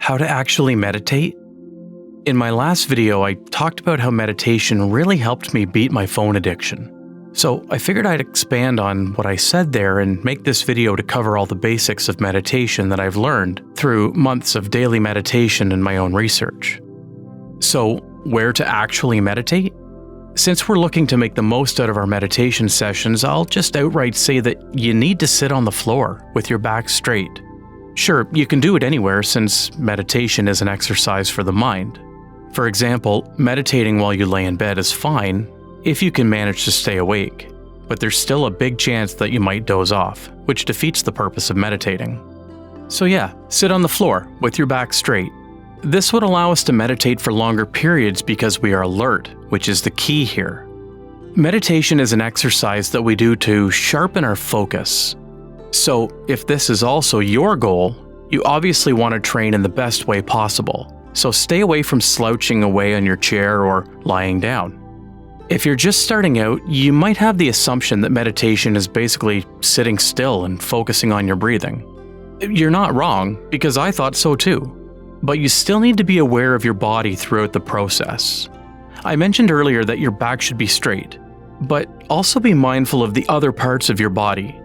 how to actually meditate? In my last video, I talked about how meditation really helped me beat my phone addiction. So I figured I'd expand on what I said there and make this video to cover all the basics of meditation that I've learned through months of daily meditation and my own research. So, where to actually meditate? Since we're looking to make the most out of our meditation sessions, I'll just outright say that you need to sit on the floor with your back straight. Sure, you can do it anywhere since meditation is an exercise for the mind. For example, meditating while you lay in bed is fine if you can manage to stay awake, but there's still a big chance that you might doze off, which defeats the purpose of meditating. So yeah, sit on the floor with your back straight. This would allow us to meditate for longer periods because we are alert, which is the key here. Meditation is an exercise that we do to sharpen our focus. So, if this is also your goal, you obviously want to train in the best way possible. So stay away from slouching away on your chair or lying down. If you're just starting out, you might have the assumption that meditation is basically sitting still and focusing on your breathing. You're not wrong, because I thought so too. But you still need to be aware of your body throughout the process. I mentioned earlier that your back should be straight, but also be mindful of the other parts of your body.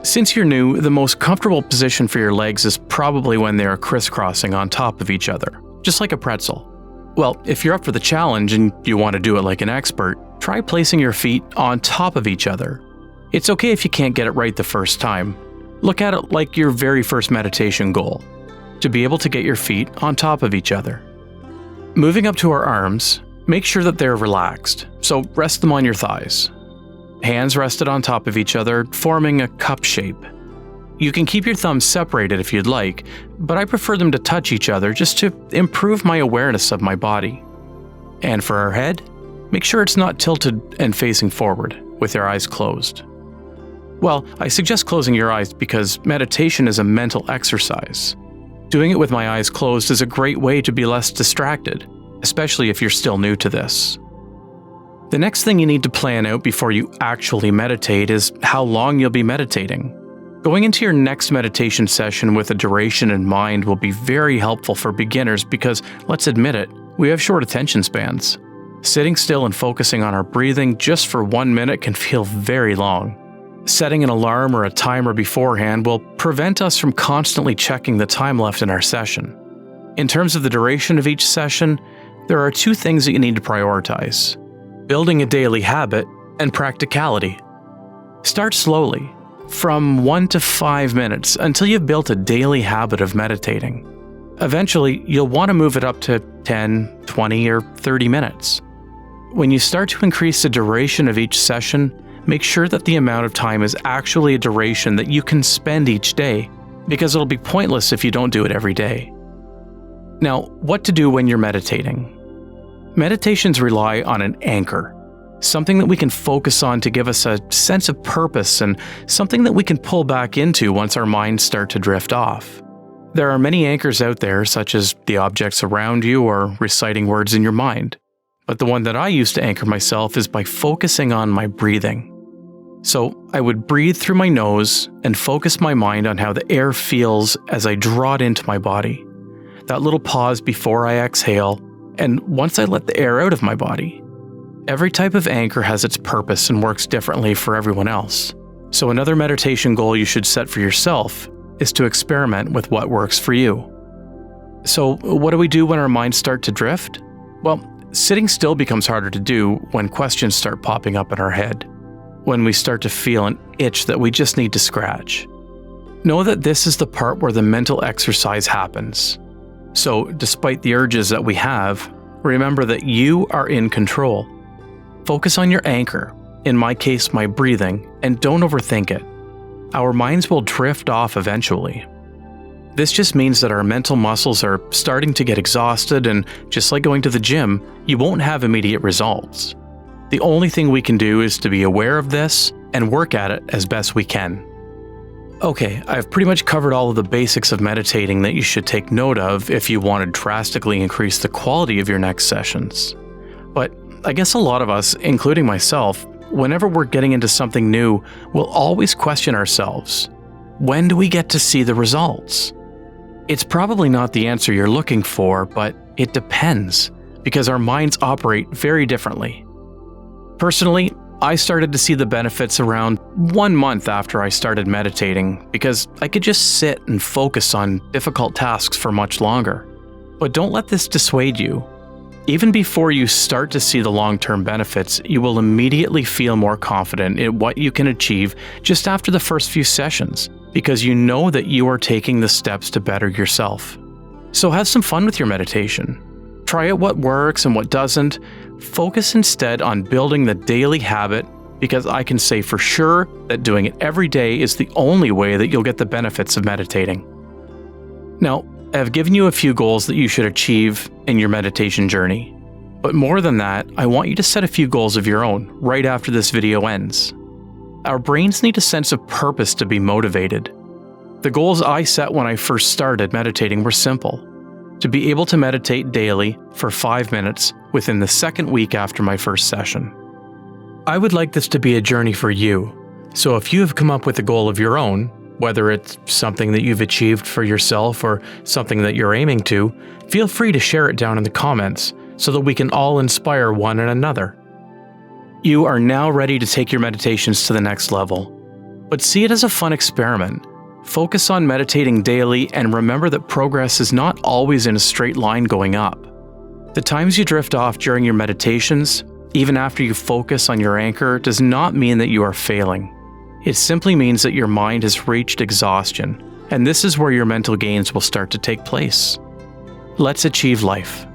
Since you're new, the most comfortable position for your legs is probably when they are crisscrossing on top of each other, just like a pretzel. Well, if you're up for the challenge and you want to do it like an expert, try placing your feet on top of each other. It's okay if you can't get it right the first time. Look at it like your very first meditation goal, to be able to get your feet on top of each other. Moving up to our arms, make sure that they're relaxed, so rest them on your thighs. Hands rested on top of each other, forming a cup shape. You can keep your thumbs separated if you'd like, but I prefer them to touch each other just to improve my awareness of my body. And for our head, make sure it's not tilted and facing forward, with your eyes closed. Well, I suggest closing your eyes because meditation is a mental exercise. Doing it with my eyes closed is a great way to be less distracted, especially if you're still new to this. The next thing you need to plan out before you actually meditate is how long you'll be meditating. Going into your next meditation session with a duration in mind will be very helpful for beginners because, let's admit it, we have short attention spans. Sitting still and focusing on our breathing just for 1 minute can feel very long. Setting an alarm or a timer beforehand will prevent us from constantly checking the time left in our session. In terms of the duration of each session, there are 2 things that you need to prioritize: building a daily habit and practicality. Start slowly, from 1 to 5 minutes until you've built a daily habit of meditating. Eventually, you'll want to move it up to 10, 20, or 30 minutes. When you start to increase the duration of each session, make sure that the amount of time is actually a duration that you can spend each day, because it'll be pointless if you don't do it every day. Now, what to do when you're meditating? Meditations rely on an anchor, something that we can focus on to give us a sense of purpose and something that we can pull back into once our minds start to drift off. There are many anchors out there, such as the objects around you or reciting words in your mind. But the one that I use to anchor myself is by focusing on my breathing. So I would breathe through my nose and focus my mind on how the air feels as I draw it into my body. That little pause before I exhale, and once I let the air out of my body. Every type of anchor has its purpose and works differently for everyone else. So another meditation goal you should set for yourself is to experiment with what works for you. So what do we do when our minds start to drift? Well, sitting still becomes harder to do when questions start popping up in our head, when we start to feel an itch that we just need to scratch. Know that this is the part where the mental exercise happens. So, despite the urges that we have, remember that you are in control. Focus on your anchor, in my case my breathing, and don't overthink it. Our minds will drift off eventually. This just means that our mental muscles are starting to get exhausted, and just like going to the gym, you won't have immediate results. The only thing we can do is to be aware of this and work at it as best we can. Okay, I've pretty much covered all of the basics of meditating that you should take note of if you want to drastically increase the quality of your next sessions. But I guess a lot of us, including myself, whenever we're getting into something new, will always question ourselves. When do we get to see the results? It's probably not the answer you're looking for, but it depends, because our minds operate very differently. Personally, I started to see the benefits around 1 month after I started meditating because I could just sit and focus on difficult tasks for much longer. But don't let this dissuade you. Even before you start to see the long-term benefits, you will immediately feel more confident in what you can achieve just after the first few sessions, because you know that you are taking the steps to better yourself. So have some fun with your meditation. Try out what works and what doesn't. Focus instead on building the daily habit, because I can say for sure that doing it every day is the only way that you'll get the benefits of meditating. Now, I've given you a few goals that you should achieve in your meditation journey. But more than that, I want you to set a few goals of your own right after this video ends. Our brains need a sense of purpose to be motivated. The goals I set when I first started meditating were simple: to be able to meditate daily for 5 minutes within the second week after my first session. I would like this to be a journey for you, so if you have come up with a goal of your own, whether it's something that you've achieved for yourself or something that you're aiming to, feel free to share it down in the comments so that we can all inspire one another. You are now ready to take your meditations to the next level, but see it as a fun experiment. Focus on meditating daily and remember that progress is not always in a straight line going up. The times you drift off during your meditations, even after you focus on your anchor, does not mean that you are failing. It simply means that your mind has reached exhaustion, and this is where your mental gains will start to take place. Let's achieve life.